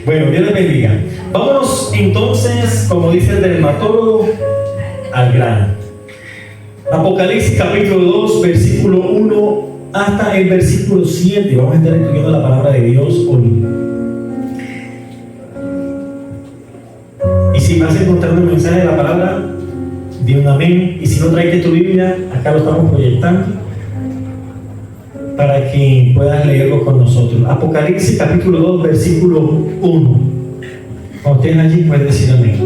Bueno, Dios les bendiga. Vámonos entonces, como dice el dermatólogo, al grano. Apocalipsis capítulo 2, versículo 1 hasta el versículo 7. Vamos a estar estudiando la palabra de Dios hoy. Y si vas a encontrar un mensaje de la palabra, di un amén. Y si no traes tu Biblia, acá lo estamos proyectando para que puedas leerlo con nosotros. Apocalipsis capítulo 2, versículo 1. Cuando estén allí, pueden decir amén.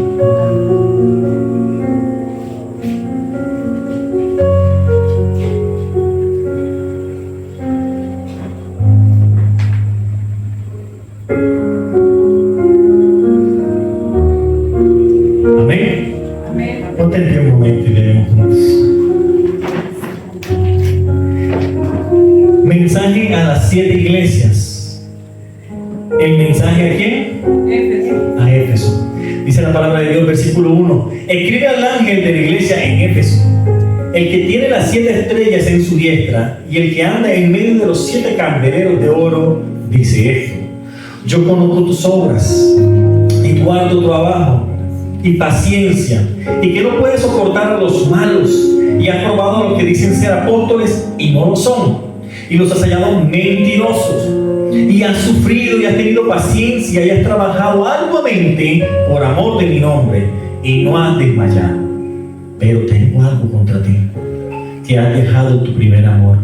Ponte en pie un momento y leemos juntos. Mensaje a las 7 iglesias. ¿El mensaje a quién? Éfeso. A Éfeso. Dice la palabra de Dios, versículo 1. Escribe al ángel de la iglesia en Éfeso, el que tiene las 7 estrellas en su diestra y el que anda en medio de los 7 candeleros de oro, dice esto: yo conozco tus obras y guardo tu trabajo y paciencia, y que no puedes soportar a los malos, y has probado a los que dicen ser apóstoles y no lo son, y los has hallado mentirosos, y has sufrido y has tenido paciencia y has trabajado arduamente por amor de mi nombre, y no has desmayado. Pero tengo algo contra ti, que has dejado tu primer amor.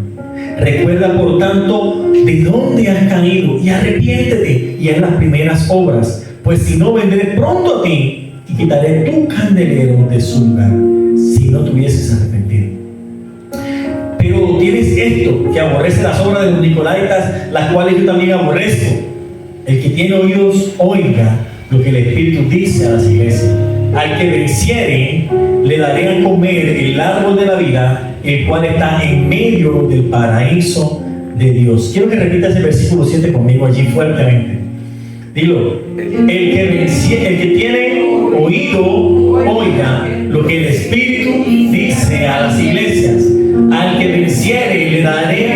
Recuerda por tanto de dónde has caído y arrepiéntete y haz las primeras obras, pues si no, vendré pronto a ti y quitaré tu candelero de su lugar, si no te hubieses arrepentido. Pero tienes esto, que aborrece las obras de los nicolaitas, las cuales yo también aborrezco. El que tiene oídos, oiga lo que el Espíritu dice a las iglesias. Al que venciere, le daré a comer el árbol de la vida, el cual está en medio del paraíso de Dios. Quiero que repitas ese versículo 7 conmigo allí fuertemente. Dilo: el que tiene oído, oiga lo que el Espíritu dice a las iglesias. Al que venciere, le daré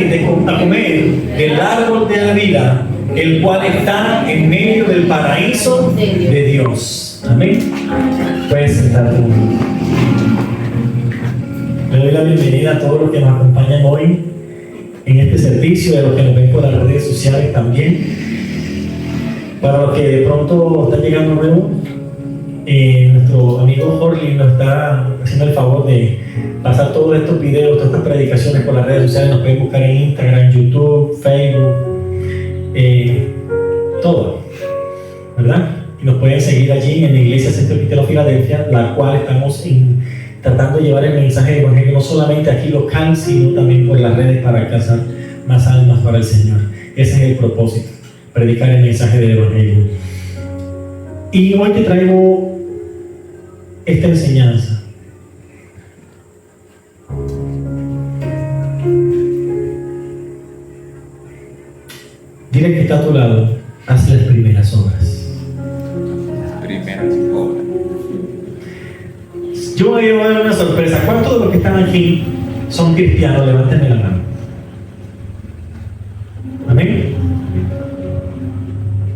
a comer del árbol de la vida, el cual está en medio del paraíso de Dios. Amén. Puedes sentarte un momento. Le doy la bienvenida a todos los que nos acompañan hoy en este servicio, y a los que nos ven por las redes sociales también. Para los que de pronto están llegando nuevo, nuestro amigo Jorge nos está haciendo el favor de pasar todos estos videos, todas estas predicaciones por las redes sociales. Nos pueden buscar en Instagram, YouTube, Facebook, todo, ¿verdad? Y nos pueden seguir allí en la Iglesia Centro Cristiano Filadelfia, la cual estamos tratando de llevar el mensaje de evangelio no solamente aquí local, sino también por las redes para alcanzar más almas para el Señor. Ese es el propósito: predicar el mensaje del evangelio. Y hoy te traigo esta enseñanza. Dile que está a tu lado: haz las primeras obras. Primeras obras. Yo voy a dar una sorpresa. ¿Cuántos de los que están aquí son cristianos? Levántenme la mano. Amén.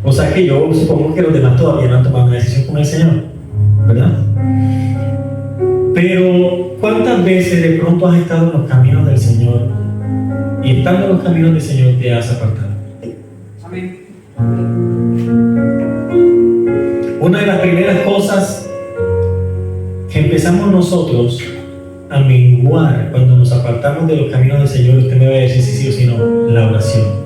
O sea que yo supongo que los demás todavía no han tomado una decisión con el Señor, ¿verdad? Pero ¿cuántas veces de pronto has estado en los caminos del Señor y estando en los caminos del Señor te has apartado? Amén. Una de las primeras cosas que empezamos nosotros a menguar cuando nos apartamos de los caminos del Señor, usted me va a decir si sí o si no, la oración.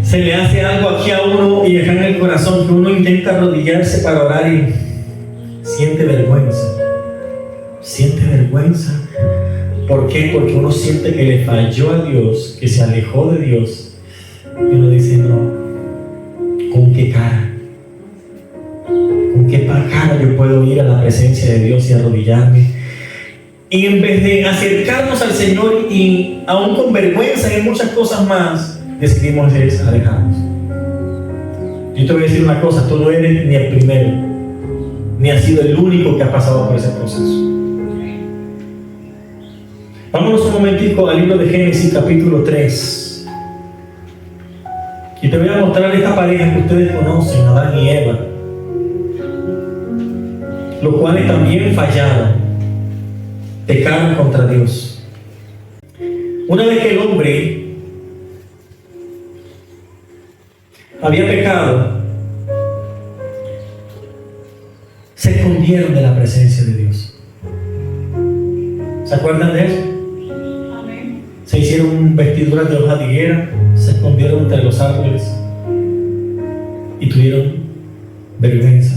Se le hace algo aquí a uno y acá en el corazón que uno intenta arrodillarse para orar y siente vergüenza. Siente vergüenza. ¿Por qué? Porque uno siente que le falló a Dios, que se alejó de Dios. Y uno dice: no, ¿con qué cara? ¿Con qué cara yo puedo ir a la presencia de Dios y arrodillarme? Y en vez de acercarnos al Señor y aún con vergüenza y muchas cosas más, decidimos alejarnos. Yo te voy a decir una cosa: tú no eres ni el primero, ni has sido el único que ha pasado por ese proceso. Vámonos un momentico al libro de Génesis capítulo 3. Y Y te voy a mostrar esta pareja que ustedes conocen, Adán y Eva, los cuales también fallaron, pecaron contra Dios. Una vez que el hombre había pecado, se escondieron de la presencia de Dios. ¿Se acuerdan de eso? Amén. Se hicieron vestiduras de hoja de higuera, se escondieron entre los árboles y tuvieron vergüenza.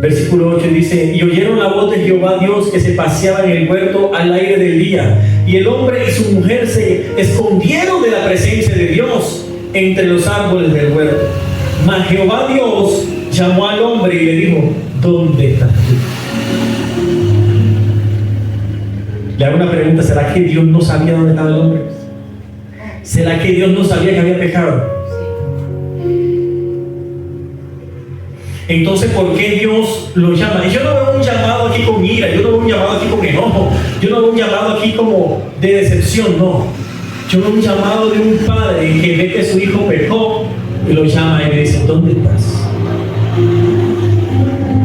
Versículo 8 dice: y oyeron la voz de Jehová Dios que se paseaba en el huerto al aire del día, y el hombre y su mujer se escondieron de la presencia de Dios entre los árboles del huerto. Mas Jehová Dios llamó al hombre y le dijo: ¿dónde estás tú? Le hago una pregunta: ¿será que Dios no sabía dónde estaba el hombre? ¿Será que Dios no sabía que había pecado? Entonces, ¿por qué Dios lo llama? Y yo no veo un llamado aquí con ira, yo no veo un llamado aquí con enojo, yo no veo un llamado aquí como de decepción, no. Yo veo un llamado de un padre que ve que su hijo pecó y lo llama y le dice: ¿dónde estás?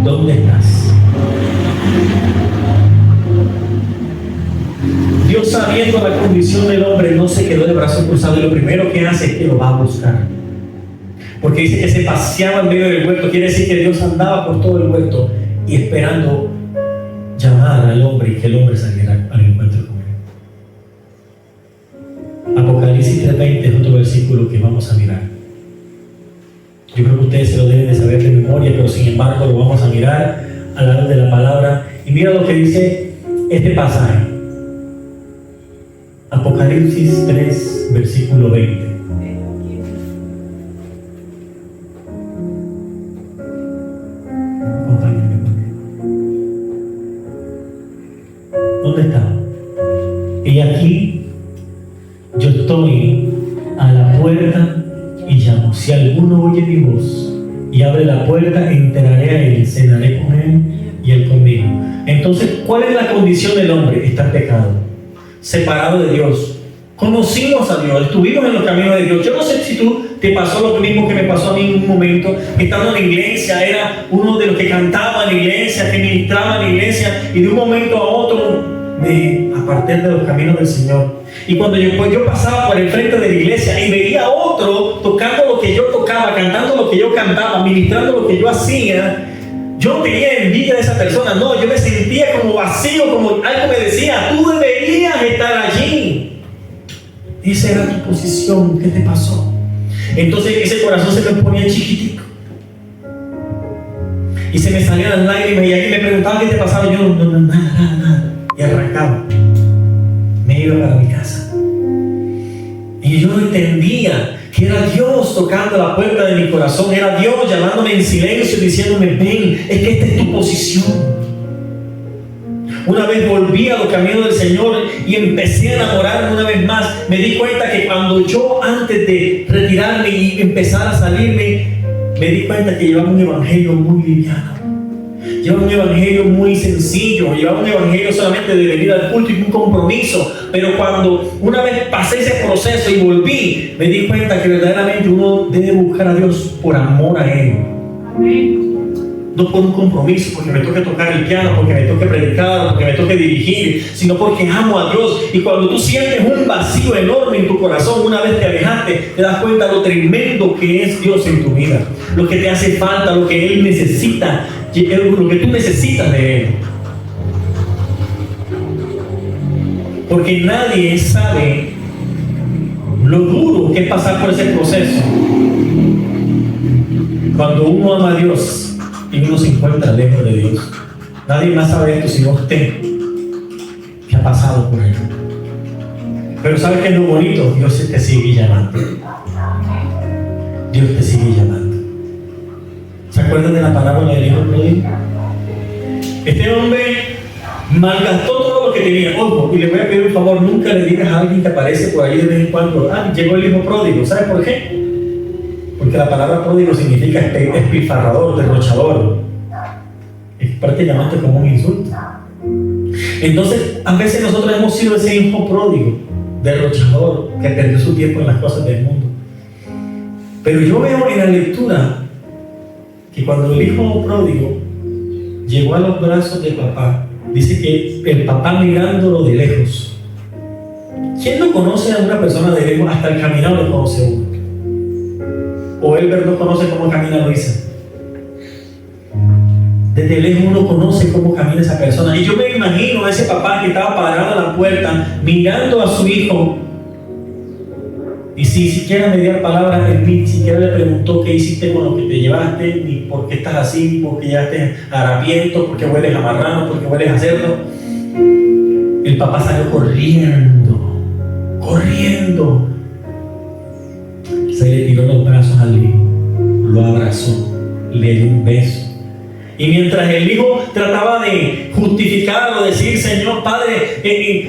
¿Dónde estás? Dios, sabiendo la condición del hombre, no se quedó de brazos cruzados, y lo primero que hace es que lo va a buscar. Porque dice que se paseaba en medio del huerto. Quiere decir que Dios andaba por todo el huerto y esperando llamar al hombre y que el hombre saliera al encuentro con él. Apocalipsis 3:20 es otro versículo que vamos a mirar. Yo creo que ustedes se lo deben de saber de memoria, pero sin embargo lo vamos a mirar a la luz de la palabra. Y mira lo que dice este pasaje. Apocalipsis 3, versículo 20. ¿Dónde está? Y aquí yo estoy a la puerta y llamo. Si alguno oye mi voz y abre la puerta, entraré a él, cenaré con él y él conmigo. Entonces, ¿cuál es la condición del hombre? Está en pecado, separado de Dios. Conocimos a Dios, estuvimos en los caminos de Dios. Yo no sé si tú te pasó lo mismo que me pasó a mí en un momento, estando en la iglesia, era uno de los que cantaba en la iglesia, que ministraba en la iglesia, y de un momento a otro me aparté de los caminos del Señor. Y cuando yo pasaba por el frente de la iglesia y veía a otro tocando lo que yo tocaba, cantando lo que yo cantaba, ministrando lo que yo hacía, yo no tenía envidia de esa persona, no, yo me sentía como vacío, como algo me decía: tú deberías estar allí. Esa era tu posición, ¿qué te pasó? Entonces ese corazón se me ponía chiquitico y se me salían las lágrimas, y alguien me preguntaba qué te pasaba, y yo nada, y arrancaba, me iba para mi casa. Y yo no entendía que era Dios tocando la puerta de mi corazón, era Dios llamándome en silencio, diciéndome: ven, es que esta es tu posición. Una vez volví a los caminos del Señor y empecé a enamorarme una vez más. Me di cuenta que cuando yo, antes de retirarme y empezar a salirme, me di cuenta que llevaba un evangelio muy liviano. Llevaba un evangelio muy sencillo. Llevaba un evangelio solamente de venir al culto y un compromiso. Pero cuando una vez pasé ese proceso y volví, me di cuenta que verdaderamente uno debe buscar a Dios por amor a Él. Amén. No por un compromiso, porque me toque tocar el piano, porque me toque predicar, porque me toque dirigir, sino porque amo a Dios. Y cuando tú sientes un vacío enorme en tu corazón, una vez te alejaste, te das cuenta lo tremendo que es Dios en tu vida, lo que te hace falta, lo que Él necesita, lo que tú necesitas de Él. Porque nadie sabe lo duro que es pasar por ese proceso. Cuando uno ama a Dios y uno se encuentra lejos de Dios, nadie más sabe esto sino usted, que ha pasado por él. Pero ¿sabes qué es lo bonito? Dios te sigue llamando. Dios te sigue llamando. ¿Se acuerdan de la parábola del hijo pródigo? Este hombre malgastó todo lo que tenía. Ojo, y le voy a pedir un favor: nunca le digas a alguien que aparece por ahí de vez en cuando: llegó el hijo pródigo. ¿Sabes por qué? Porque la palabra pródigo significa despilfarrador, derrochador. Es prácticamente como un insulto. Entonces, a veces nosotros hemos sido ese hijo pródigo, derrochador, que perdió su tiempo en las cosas del mundo. Pero yo veo en la lectura que cuando el hijo pródigo llegó a los brazos de papá, dice que el papá mirándolo de lejos. ¿Quién no conoce a una persona de lejos? Hasta el caminado lo conoce a uno. O Elber no conoce cómo camina Luisa. Desde lejos uno conoce cómo camina esa persona. Y yo me imagino a ese papá que estaba parado en la puerta, mirando a su hijo. Y si siquiera me dio palabras, él ni siquiera le preguntó qué hiciste con lo que te llevaste, ni por qué estás así, ni por qué llegaste harapiento, por qué hueles a marrano, por qué hueles a cerdo. El papá salió corriendo. Se le tiró los brazos al hijo, lo abrazó, le dio un beso. Y mientras el hijo trataba de justificar o decir, Señor Padre, he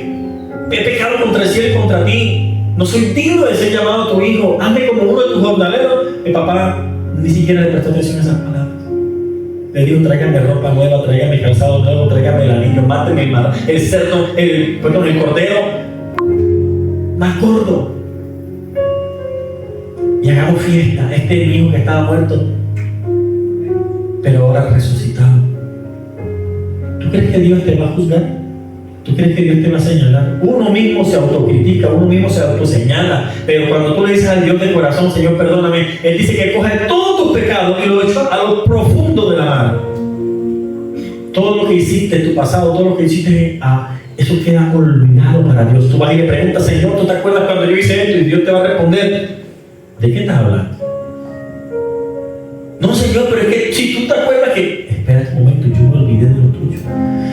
pecado contra el cielo y contra ti, no soy digno de ser llamado tu hijo, hazme como uno de tus jornaleros, el papá ni siquiera le prestó atención a esas palabras. Le dijo, tráigame ropa nueva, tráigame calzado nuevo, tráigame el anillo, máteme el cerdo, el cordero más gordo. Y hagamos fiesta. Este hijo que estaba muerto, pero ahora resucitado. ¿Tú crees que Dios te va a juzgar? ¿Tú crees que Dios te va a señalar? Uno mismo se autocritica, uno mismo se autoseñala, pero cuando tú le dices al Dios de corazón, Señor, perdóname, Él dice que coge todos tus pecados y lo echa a lo profundo de la mar. Todo lo que hiciste en tu pasado, todo lo que hiciste, eso queda olvidado para Dios. Tú vas y le preguntas, Señor, ¿tú te acuerdas cuando yo hice esto? Y Dios te va a responder, ¿de qué estás hablando? No, Señor, pero es que si tú te acuerdas que, espera un momento, yo me olvidé de lo tuyo,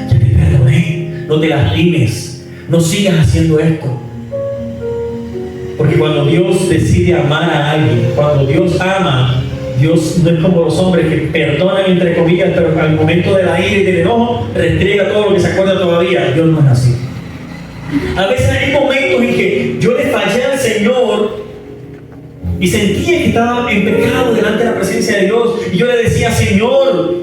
ya te perdoné. No te lastimes, no sigas haciendo esto. Porque cuando Dios decide amar a alguien, cuando Dios ama, Dios no es como los hombres que perdonan entre comillas, pero al momento de la ira y del enojo restriega todo lo que se acuerda todavía. Dios no es así. A veces hay momentos en que yo le fallé al Señor y sentía que estaba en pecado delante de la presencia de Dios, y yo le decía, Señor,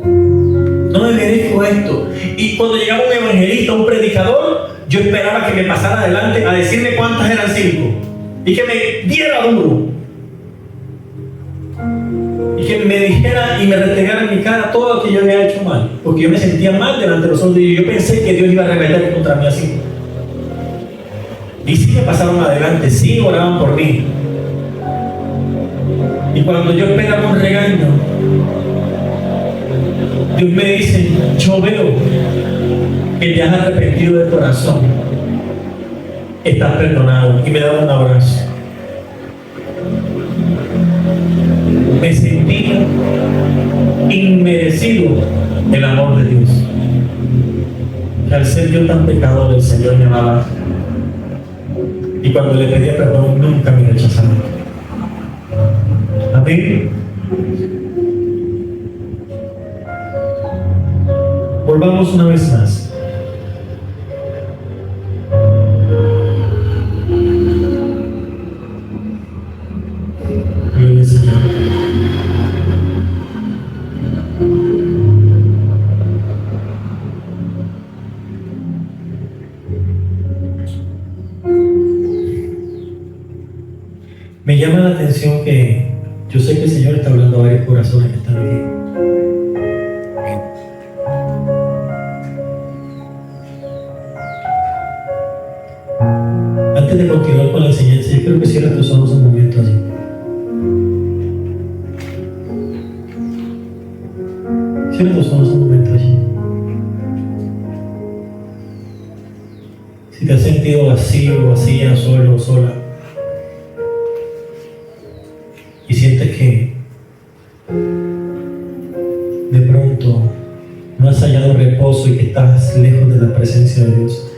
no me merezco esto. Y cuando llegaba un evangelista, un predicador, yo esperaba que me pasara adelante a decirme cuántas eran 5 y que me diera duro y que me dijera y me restregara en mi cara todo lo que yo había hecho mal, porque yo me sentía mal delante de los hombres y yo pensé que Dios iba a rebelar contra mí así. Y sí me pasaron adelante, sí oraban por mí. Y cuando yo esperaba un regaño, Dios me dice, yo veo que te has arrepentido de corazón, estás perdonado, y me da un abrazo. Me sentí inmerecido el amor de Dios, que al ser yo tan pecador, el Señor me amaba, y cuando le pedía perdón nunca me rechazaba. Amén. Volvamos una vez más. Gloria al Señor. Me llama la atención que yo sé que el Señor está hablando a varios corazones que están aquí. Antes de continuar con la enseñanza, yo quiero que cierres tus ojos un momento allí. Cierra tus ojos un momento allí. Si te has sentido vacío, vacía, solo o sola, y sientes que de pronto no has hallado reposo y que estás lejos de la presencia de Dios,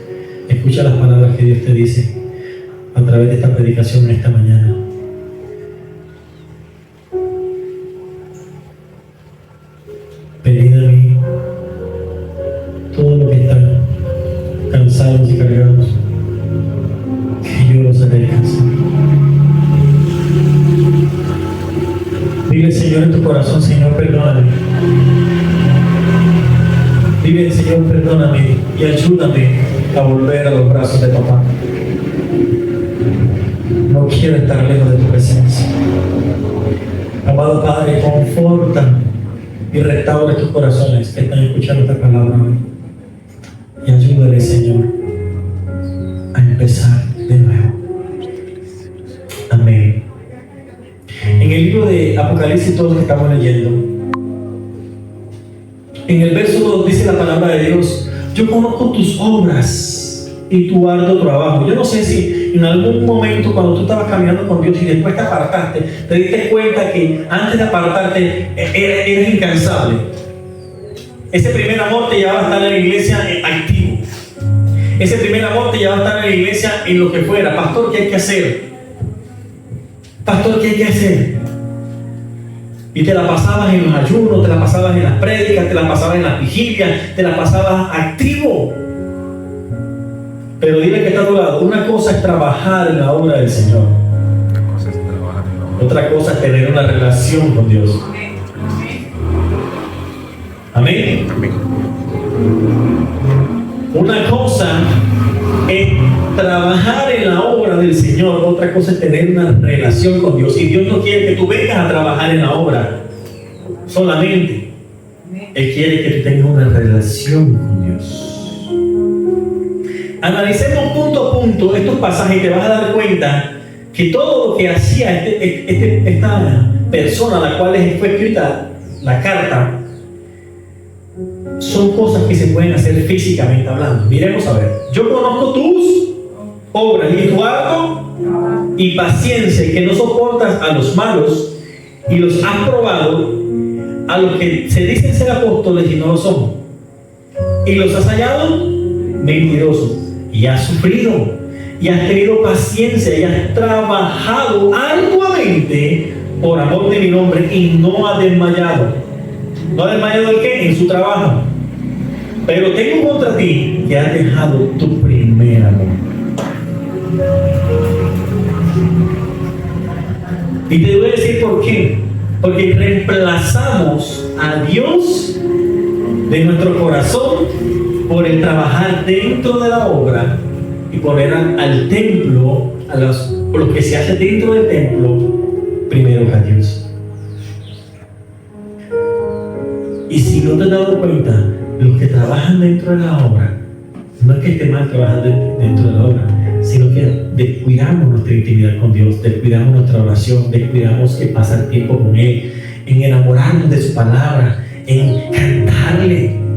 escucha las palabras que Dios te dice a través de esta predicación en esta mañana. Venid a mí, todos los que están cansados y cargados, que yo los haré descansar. Dile al Señor en tu corazón, Señor, perdóname. Dile al Señor, perdóname y ayúdame a volver a los brazos de papá. No quiero estar lejos de tu presencia. Amado Padre, conforta y restaura tus corazones que están escuchando esta palabra hoy. Y ayúdale, Señor, a empezar de nuevo. Amén. En el libro de Apocalipsis, todos que estamos leyendo, en el verso 2 dice la palabra de Dios: yo conozco tus obras y tu arduo trabajo. Yo no sé si en algún momento cuando tú estabas caminando con Dios y después te apartaste, te diste cuenta que antes de apartarte eres incansable. Ese primer amor te llevaba a estar en la iglesia activo. Ese primer amor te llevaba a estar en la iglesia en lo que fuera. Pastor, ¿qué hay que hacer? Pastor, ¿qué hay que hacer? Y te la pasabas en los ayunos, te la pasabas en las prédicas, te la pasabas en las vigilias, te la pasabas activo. Pero dile que está a tu lado: una cosa es trabajar en la obra del Señor, otra cosa es tener una relación con Dios. Amén. Una cosa es trabajar en la obra del Señor, otra cosa es tener una relación con Dios. Y Dios no quiere que tú vengas a trabajar en la obra solamente. Él quiere que tú tengas una relación con Dios. Analicemos punto a punto estos pasajes y te vas a dar cuenta que todo lo que hacía esta persona a la cual fue escrita la carta son cosas que se pueden hacer físicamente hablando. Miremos a ver. Yo conozco tus obras y tu arduo y paciencia, y que no soportas a los malos y los has probado, a los que se dicen ser apóstoles y no lo son, y los has hallado mentirosos, y has sufrido y has tenido paciencia y has trabajado arduamente por amor de mi nombre y no has desmayado. ¿No has desmayado en qué? En su trabajo. Pero tengo contra ti que has dejado tu primer amor. Y te voy a decir por qué. Porque reemplazamos a Dios de nuestro corazón por el trabajar dentro de la obra y poner al templo, por lo que se hace dentro del templo, primero a Dios. Y si no te has dado cuenta, los que trabajan dentro de la obra, no es que esté mal trabajar dentro de la obra, sino que descuidamos nuestra intimidad con Dios, descuidamos nuestra oración, descuidamos que pasar tiempo con Él, en enamorarnos de su palabra, en cantarle.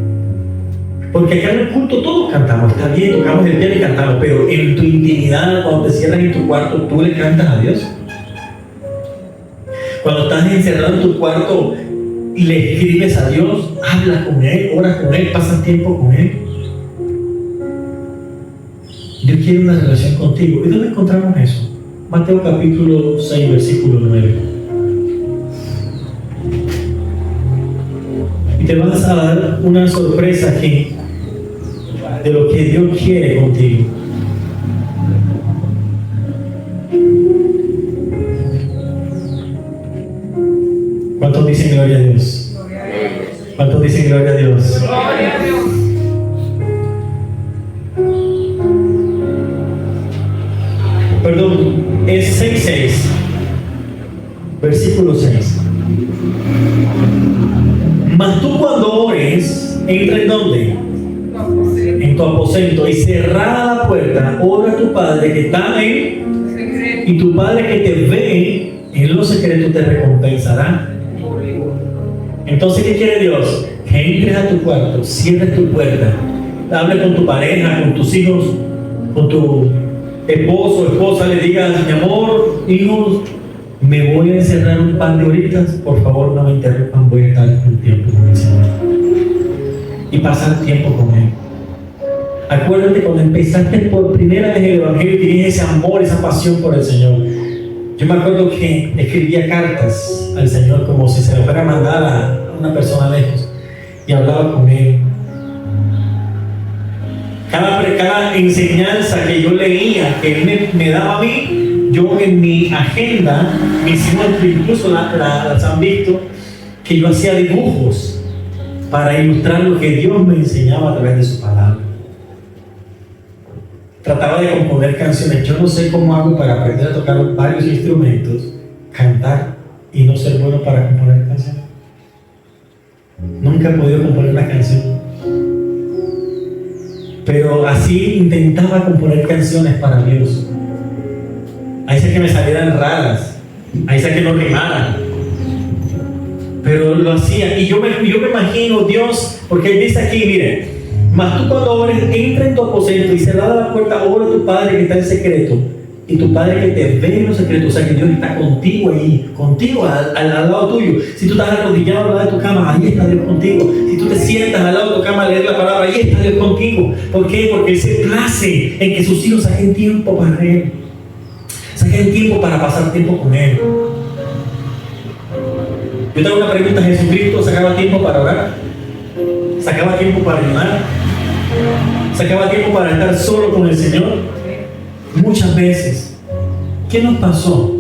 Porque acá en el culto todos cantamos, está bien, tocamos el piano y cantamos, pero en tu intimidad, cuando te cierras en tu cuarto, ¿tú le cantas a Dios? Cuando estás encerrado en tu cuarto y le escribes a Dios, hablas con Él, oras con Él, pasas tiempo con Él. Dios quiere una relación contigo. ¿Y dónde encontramos eso? Mateo capítulo 6, versículo 9. Y te vas a dar una sorpresa aquí de lo que Dios quiere contigo. ¿Cuántos dicen gloria a Dios? ¿Cuántos dicen gloria a Dios? Gloria a Dios. Perdón, es 6:6, versículo 6. Mas tú cuando ores, entra en ¿dónde? En tu aposento, y cerrada la puerta, ora a tu Padre que está en, y tu Padre que te ve en lo secreto te recompensará. Entonces, ¿qué quiere Dios? Que entres a tu cuarto, cierres tu puerta, hable con tu pareja, con tus hijos, con tu esposo, esposa, le digas: mi amor, hijos, me voy a encerrar un par de horitas, por favor no me interrumpan, voy a estar un tiempo con el Señor. Y pasar tiempo con Él. Acuérdate cuando empezaste por primera vez el Evangelio, tenías ese amor, esa pasión por el Señor. Yo me acuerdo que escribía cartas al Señor como si se lo fuera a mandar a una persona lejos, y hablaba con Él. Cada enseñanza que yo leía, que Él me daba a mí, yo en mi agenda, mis hijos incluso las han visto, que yo hacía dibujos para ilustrar lo que Dios me enseñaba a través de su palabra. Trataba de componer canciones. Yo no sé cómo hago para aprender a tocar varios instrumentos, cantar y no ser bueno para componer canciones. Nunca he podido componer una canción. Pero así intentaba componer canciones para Dios. A veces que me salieran raras, a veces que no rimaran. Pero lo hacía. Y yo me imagino Dios, porque Él dice aquí, mire, mas tú cuando ores, entra en tu aposento y cerrada la puerta, ora a tu Padre que está en secreto. Y tu Padre que te ve en los secretos, o sea que Dios está contigo ahí, contigo al lado tuyo. Si tú estás arrodillado al lado de tu cama, ahí está Dios contigo. Si tú te sientas al lado de tu cama a leer la palabra, ahí está Dios contigo. ¿Por qué? Porque Él se place en que sus hijos saquen tiempo para Él. Saquen tiempo para pasar tiempo con Él. Yo tengo una pregunta: ¿Jesucristo sacaba tiempo para orar? ¿Sacaba tiempo para ayunar? ¿Sacaba tiempo para estar solo con el Señor? Muchas veces. ¿Qué nos pasó?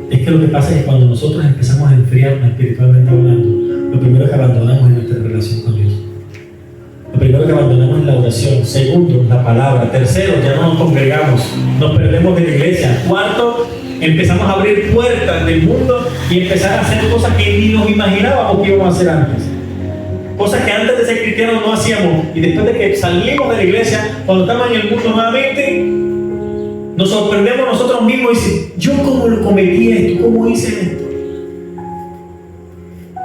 Es que lo que pasa es que cuando nosotros empezamos a enfriarnos espiritualmente hablando, lo primero que abandonamos es nuestra relación con Dios. Lo primero que abandonamos es la oración. Segundo, la palabra. Tercero, ya no nos congregamos, nos perdemos de la iglesia. Cuarto, empezamos a abrir puertas del mundo y empezar a hacer cosas que ni nos imaginábamos que íbamos a hacer antes. Cosas que antes de ser cristianos no hacíamos. Y después de que salimos de la iglesia, cuando estamos en el mundo nuevamente, nos sorprendemos nosotros mismos y decimos: ¿yo cómo lo cometí esto? ¿Cómo hice esto?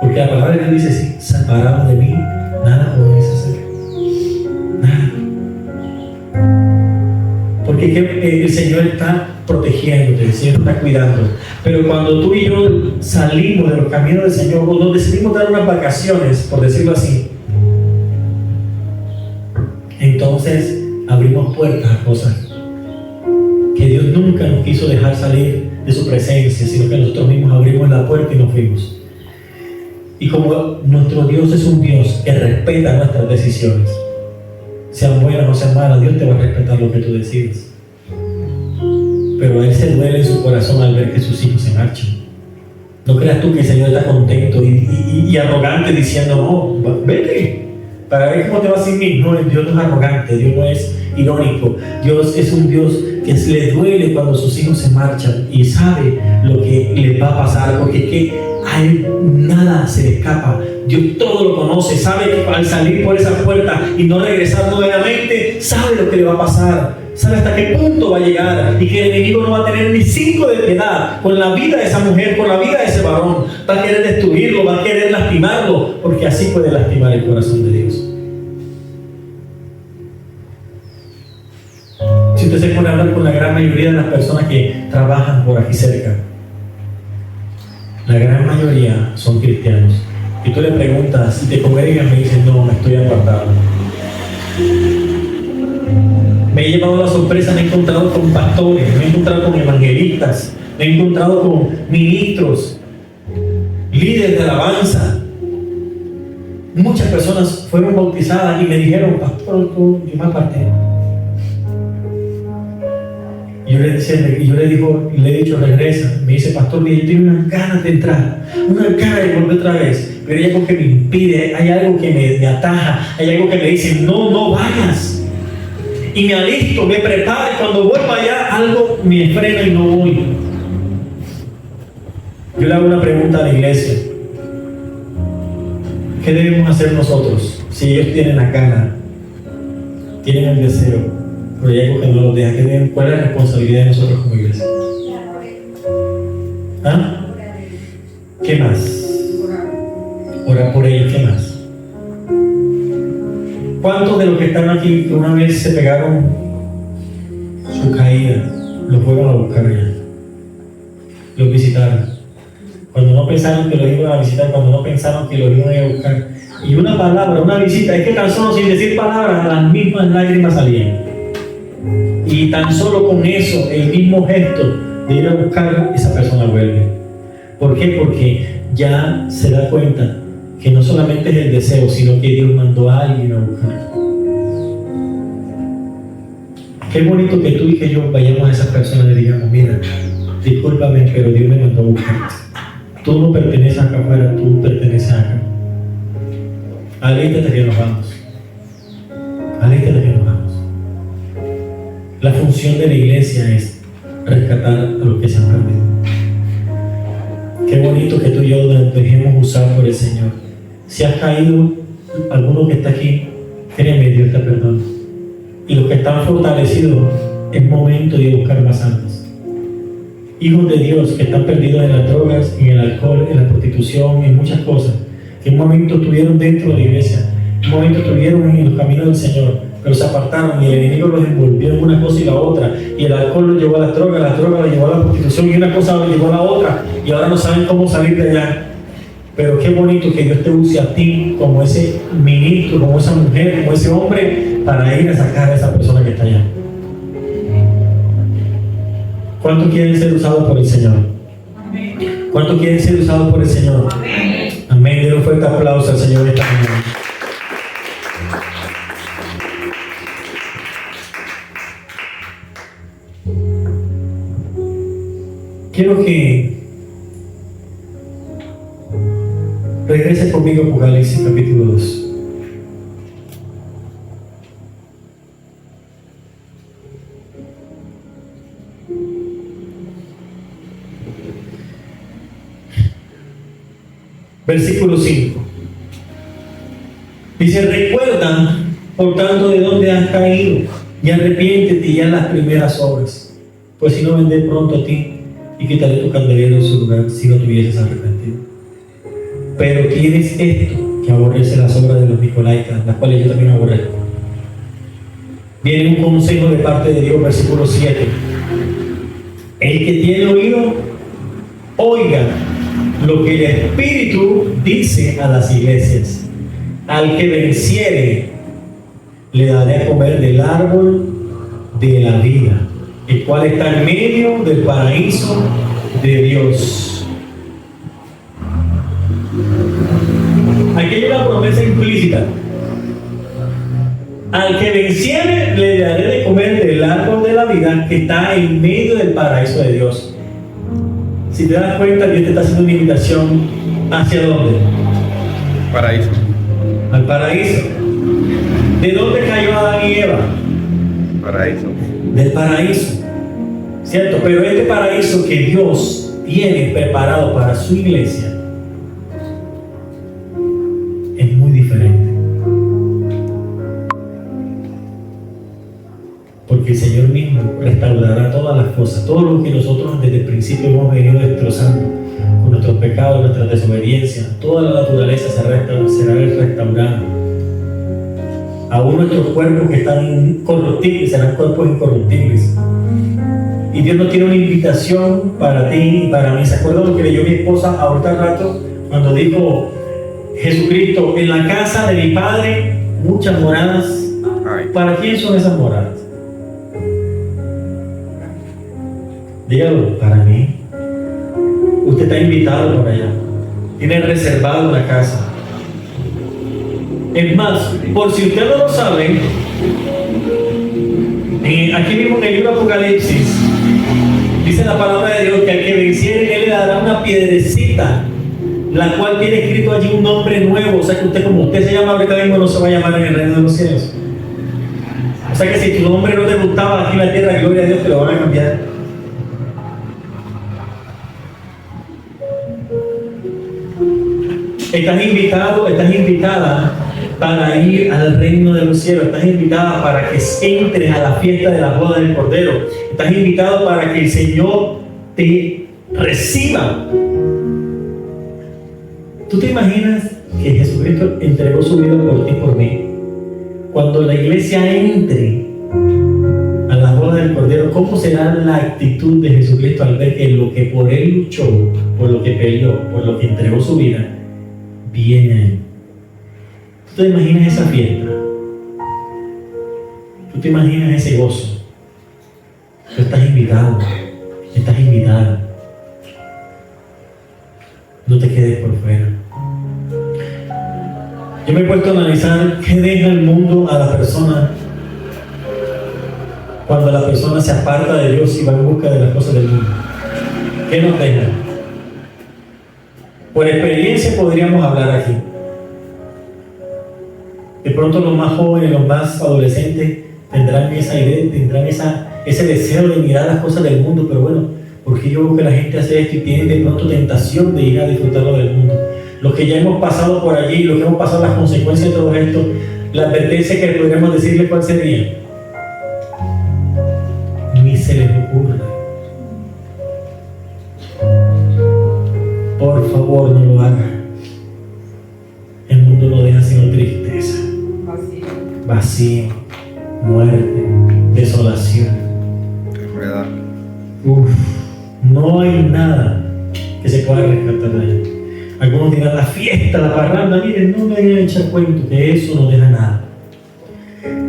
Porque la palabra de Dios dice así: separado de mí, nada podéis hacer. Nada. Porque el Señor está protegiéndote, el Señor está cuidando. Pero cuando tú y yo salimos de los caminos del Señor, o nos decidimos dar unas vacaciones, por decirlo así, entonces abrimos puertas a cosas que Dios nunca nos quiso dejar salir de su presencia, sino que nosotros mismos abrimos la puerta y nos fuimos. Y como nuestro Dios es un Dios que respeta nuestras decisiones, sean buenas o sean malas, Dios te va a respetar lo que tú decides. Pero a Él se duele en su corazón al ver que sus hijos se marchan. No creas tú que el Señor está contento y arrogante diciendo: no, vete, para ver cómo te va sin mí. No, Dios no es arrogante, Dios no es irónico. Dios es un Dios que le duele cuando sus hijos se marchan y sabe lo que les va a pasar, porque es que a Él nada se le escapa. Dios todo lo conoce, sabe que al salir por esa puerta y no regresar nuevamente, sabe lo que le va a pasar, sabe hasta qué punto va a llegar, y que el enemigo no va a tener ni 5 de piedad con la vida de esa mujer, con la vida de ese varón. Va a querer destruirlo, va a querer lastimarlo, porque así puede lastimar el corazón de Dios. Si usted se pone a hablar con la gran mayoría de las personas que trabajan por aquí cerca, la gran mayoría son cristianos. Y tú le preguntas si te congregan, me dicen: no, me estoy apartado. Me he llevado la sorpresa, me he encontrado con pastores, me he encontrado con evangelistas, me he encontrado con ministros, líderes de alabanza. Muchas personas fueron bautizadas y me dijeron: pastor, yo me aparté. Y yo le he dicho: regresa. Me dice: pastor, yo tengo unas ganas de entrar, unas ganas de volver otra vez, pero hay algo que me impide, hay algo que me ataja, hay algo que me dice: no vayas. Y me alisto, me preparo, y cuando voy para allá, algo me frena y no voy. Yo le hago una pregunta a la iglesia: ¿qué debemos hacer nosotros? Si ellos tienen la gana, tienen el deseo, pero hay algo que no los deja, ¿cuál es la responsabilidad de nosotros como iglesia? ¿Ah? ¿Qué más? Orar por ellos, ¿qué más? ¿Cuántos de los que están aquí que una vez se pegaron su caída, los fueron a buscar allá? Los visitaron. Cuando no pensaron que los iban a visitar, cuando no pensaron que los iban a ir a buscar. Y una palabra, una visita, es que tan solo sin decir palabras, las mismas lágrimas salían. Y tan solo con eso, el mismo gesto de ir a buscar, esa persona vuelve. ¿Por qué? Porque ya se da cuenta que no solamente es el deseo, sino que Dios mandó a alguien a buscar. Qué bonito que tú y que yo vayamos a esas personas y digamos: mira, discúlpame, pero Dios me mandó a buscarte. Tú no perteneces acá afuera, tú perteneces acá. Alístate que nos vamos. Alístate que nos vamos. La función de la iglesia es rescatar a los que se han perdido. Qué bonito que tú y yo nos dejemos usar por el Señor. Si has caído, alguno que está aquí, créeme, Dios te perdona. Y los que están fortalecidos, es momento de buscar más almas. Hijos de Dios que están perdidos en las drogas, en el alcohol, en la prostitución, en muchas cosas, que en un momento estuvieron dentro de la iglesia, en un momento estuvieron en los caminos del Señor, pero se apartaron y el enemigo los envolvió en una cosa y la otra, y el alcohol los llevó a la droga los llevó a la prostitución, y una cosa los llevó a la otra, y ahora no saben cómo salir de allá. Pero qué bonito que Dios te use a ti como ese ministro, como esa mujer, como ese hombre, para ir a sacar a esa persona que está allá. ¿Cuántos quieren ser usados por el Señor? ¿Cuántos quieren ser usados por el Señor? Amén. Den un fuerte aplauso al Señor esta mañana. Quiero que regrese conmigo a Apocalipsis capítulo 2. Versículo 5. Dice: recuerda, por tanto, de dónde has caído, y arrepiéntete y haz las primeras obras. Pues si no, vendré pronto a ti y quitaré tu candelero de su lugar, si no te hubieses arrepentido. Pero tienes esto, que aborrece las obras de los nicolaitas, las cuales yo también aborrezco. Viene un consejo de parte de Dios, versículo 7. El que tiene oído, oiga lo que el Espíritu dice a las iglesias. Al que venciere, le daré a comer del árbol de la vida, el cual está en medio del paraíso de Dios. Aquí hay una promesa implícita. Al que venciere, le daré de comer del árbol de la vida que está en medio del paraíso de Dios. Si te das cuenta, Dios te está haciendo una invitación. ¿Hacia dónde? Paraíso. Al paraíso. ¿De dónde cayó Adán y Eva? Paraíso. Del paraíso. ¿Cierto? Pero este paraíso que Dios tiene preparado para su iglesia es muy diferente. Porque el Señor mismo restaurará todas las cosas, todo lo que nosotros desde el principio hemos venido destrozando con nuestros pecados, nuestra desobediencia. Toda la naturaleza será restaurada. Aún nuestros cuerpos que están corruptibles serán cuerpos incorruptibles. Y Dios nos tiene una invitación para ti y para mí. ¿Se acuerdan lo que leyó mi esposa ahorita al rato? Cuando dijo Jesucristo: en la casa de mi Padre muchas moradas. ¿Para quién son esas moradas? Dígalo, para mí. Usted está invitado por allá. Tiene reservado una casa. Es más, por si usted no lo sabe, aquí mismo en el libro de Apocalipsis dice la palabra de Dios que al que venciere, Él le dará una piedrecita, la cual tiene escrito allí un nombre nuevo. O sea que usted, como usted se llama ahorita mismo, no se va a llamar en el reino de los cielos. O sea que si tu nombre no te gustaba aquí en la tierra, gloria a Dios, te lo van a cambiar. Estás invitado, estás invitada para ir al reino de los cielos. Estás invitada para que entres a la fiesta de la boda del Cordero. Estás invitado para que el Señor te reciba. ¿Tú te imaginas que Jesucristo entregó su vida por ti y por mí? Cuando la iglesia entre a la boda del Cordero, ¿cómo será la actitud de Jesucristo al ver que lo que por Él luchó, por lo que peleó, por lo que entregó su vida, viene a Él? ¿Tú te imaginas esa fiesta? ¿Tú te imaginas ese gozo? Tú estás invitado, estás invitada. No te quedes por fuera. Yo me he puesto a analizar qué deja el mundo a la persona cuando la persona se aparta de Dios y va en busca de las cosas del mundo. ¿Qué nos deja? Por experiencia podríamos hablar aquí. De pronto los más jóvenes, los más adolescentes tendrán esa idea, tendrán ese deseo de mirar las cosas del mundo, pero bueno, Porque yo veo que la gente hace esto y tiene de pronto tentación de ir a disfrutarlo del mundo. Los que ya hemos pasado por allí, los que hemos pasado las consecuencias de todo esto, la advertencia que podríamos decirle cuál sería: ni se les ocurra. Por favor, no lo hagan. El mundo no deja sino tristeza, vacío, muerte, desolación. Enfermedad. No hay nada que se pueda rescatar de ahí. Algunos dirán la fiesta, la parranda. Miren, no me vayan a echar cuento que eso no deja nada.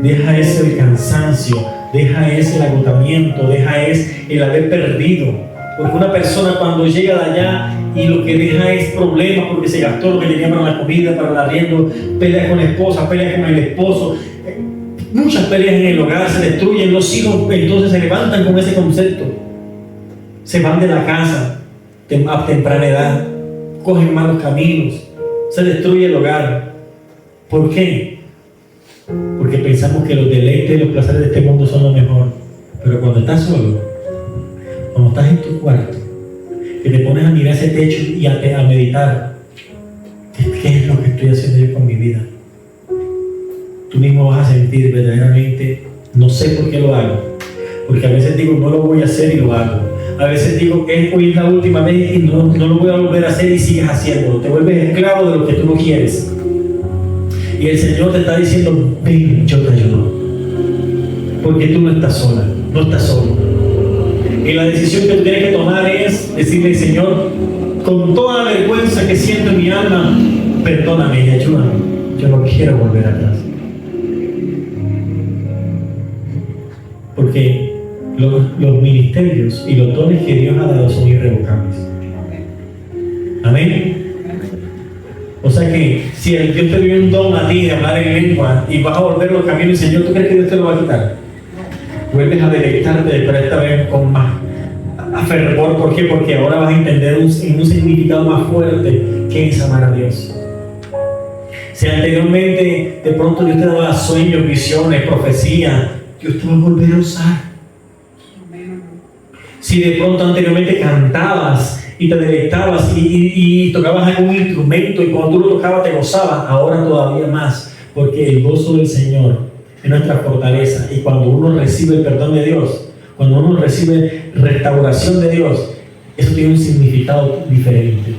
Deja ese el cansancio, deja ese el agotamiento, deja ese el haber perdido. Porque una persona cuando llega de allá y lo que deja es problemas porque se gastó lo que tenía para la comida, para el arriendo, pelea con la esposa, pelea con el esposo, muchas peleas en el hogar, se destruyen los hijos, entonces se levantan con ese concepto, se van de la casa a temprana edad, cogen malos caminos, se destruye el hogar. ¿Por qué? Porque pensamos que los deleites y los placeres de este mundo son lo mejor. Pero cuando estás solo, cuando estás en tu cuarto, que te pones a mirar ese techo y a meditar, ¿qué es lo que estoy haciendo yo con mi vida? Tú mismo vas a sentir verdaderamente, no sé por qué lo hago, porque a veces digo no lo voy a hacer y lo hago, a veces digo hoy es la última vez y no lo voy a volver a hacer y sigues haciéndolo, te vuelves esclavo de lo que tú no quieres. Y el Señor te está diciendo: ven, yo te ayudo, porque tú no estás sola, no estás solo. Y la decisión que tú tienes que tomar es decirle: Señor, con toda la vergüenza que siento en mi alma, perdóname y ayúdame, yo no quiero volver atrás. Porque los ministerios y los dones que Dios ha dado son irrevocables. Amén. O sea que si Dios te dio un don a ti de hablar en lengua y vas a volver los caminos del Señor, ¿tú crees que Dios te lo va a quitar? Vuelves a deleitarte, pero esta vez con más fervor. ¿Por qué? Porque ahora vas a entender un significado más fuerte que es amar a Dios. Si anteriormente de pronto Dios te daba sueños, visiones, profecía, Dios te va a volver a usar. Si de pronto anteriormente cantabas y te deleitabas y tocabas algún instrumento y cuando tú lo tocabas te gozabas, ahora todavía más, porque el gozo del Señor es nuestra fortaleza. Y cuando uno recibe el perdón de Dios, cuando uno recibe restauración de Dios, eso tiene un significado diferente.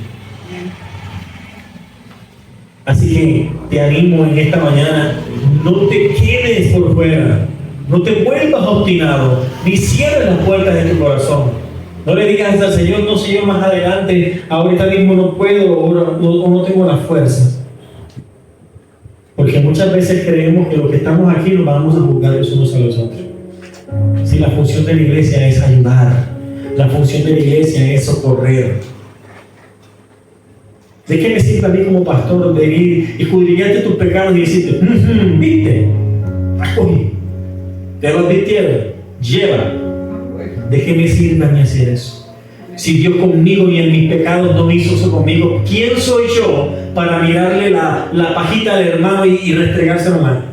Así que te animo en esta mañana: no te quedes por fuera, no te vuelvas obstinado, ni cierres las puertas de tu corazón. No le digas al Señor: no, Señor, más adelante, ahorita mismo no puedo o no tengo las fuerzas. Porque muchas veces creemos que los que estamos aquí nos vamos a juzgar los unos a los otros. Si la función de la iglesia es ayudar, la función de la iglesia es socorrer. ¿De qué me sirve a mí como pastor venir y escudriñarte tus pecados y decirte: ¿viste? Oye, te lo advirtieron, lleva. ¿De qué me sirve a mí hacer eso? Si Dios conmigo y en mis pecados no hizo eso conmigo, ¿quién soy yo para mirarle la pajita al hermano y restregárselo mal?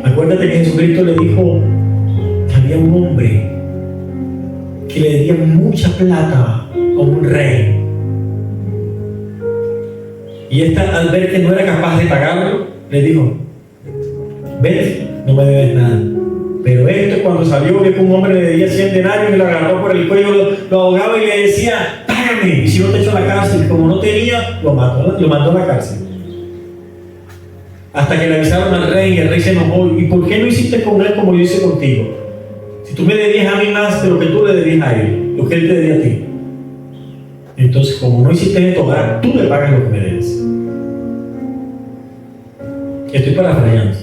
Acuérdate que Jesucristo le dijo que había un hombre que le debía mucha plata a un rey. Y esta, al ver que no era capaz de pagarlo, le dijo: vete, no me debes nada. Pero esto, cuando salió, vio que un hombre le debía 100 denarios y lo agarró por el cuello, lo ahogaba y le decía: págame. Y si no te echo a la cárcel, como no tenía, lo mandó a la cárcel. Hasta que le avisaron al rey y el rey se enojó: ¿y por qué no hiciste con él como yo hice contigo? Si tú me debías a mí más de lo que tú le debías a él, lo que él te debía a ti. Entonces, como no hiciste esto, ahora tú me pagas lo que me debes. Estoy parafraseando.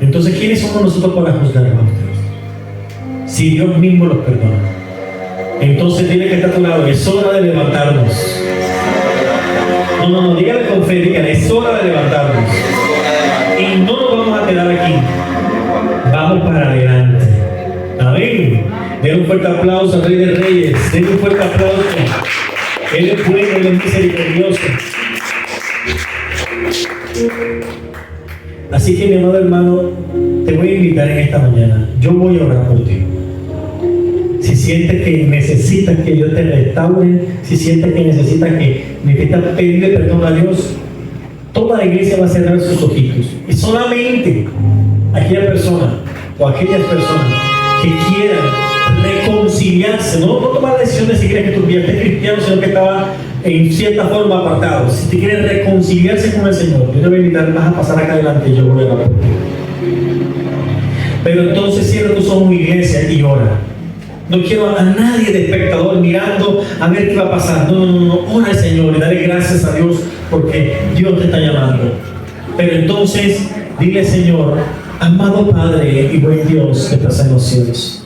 Entonces, ¿quiénes somos nosotros para juzgar a ustedes? Si Dios mismo los perdona. Entonces, tiene que estar a tu lado: es hora de levantarnos. No, dígale con fe, dígale: es hora de levantarnos. Y no nos vamos a quedar aquí. Vamos para adelante. Amén. Den un fuerte aplauso al Rey de Reyes. Den un fuerte aplauso. Él es bueno, Él es misericordioso. Así que, mi amado hermano, te voy a invitar en esta mañana. Yo voy a orar por ti. Si sientes que necesitas que Dios te restaure, si sientes que necesitas pedirle perdón a Dios, toda la iglesia va a cerrar sus ojitos. Y solamente aquella persona o aquellas personas que quieran reconciliarse, no tomar la decisión de si quieres que tu vida esté cristiano, sino que estaba en cierta forma apartado. Si te quieres reconciliarse con el Señor, yo te voy a invitar, vas a pasar acá adelante y yo voy a orar. Pero entonces cierra tus ojos, iglesia, y ora. No quiero a nadie de espectador mirando a ver qué va a pasar. No. Ora al Señor y dale gracias a Dios porque Dios te está llamando. Pero entonces, dile, Señor, amado Padre y buen Dios que estás en los cielos.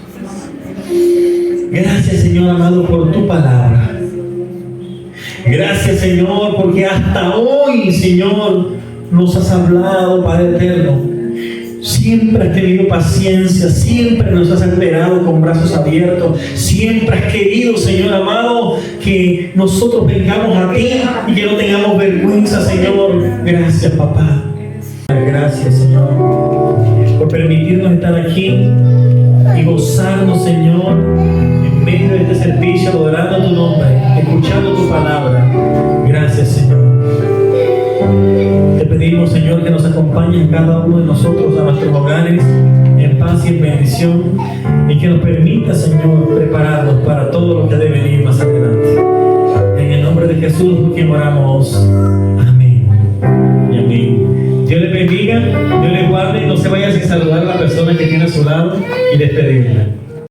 Gracias, Señor amado, por tu palabra. Gracias, Señor, porque hasta hoy, Señor, nos has hablado, Padre eterno. Siempre has tenido paciencia, siempre nos has esperado con brazos abiertos, siempre has querido, Señor amado, que nosotros vengamos a ti y que no tengamos vergüenza, Señor. Gracias, papá. Gracias, Señor, por permitirnos estar aquí y gozarnos, Señor, en medio de este servicio, adorando tu nombre, escuchando tu palabra. Gracias, Señor. Te pedimos, Señor, que nos acompañes cada uno de nosotros a nuestros hogares en paz y en bendición y que nos permita, Señor, prepararnos para todo lo que debe venir más adelante. En el nombre de Jesús, por quien oramos. Amén y amén. Dios le bendiga, Dios le guarde y no se vaya sin saludar a la persona que tiene a su lado y despedirla.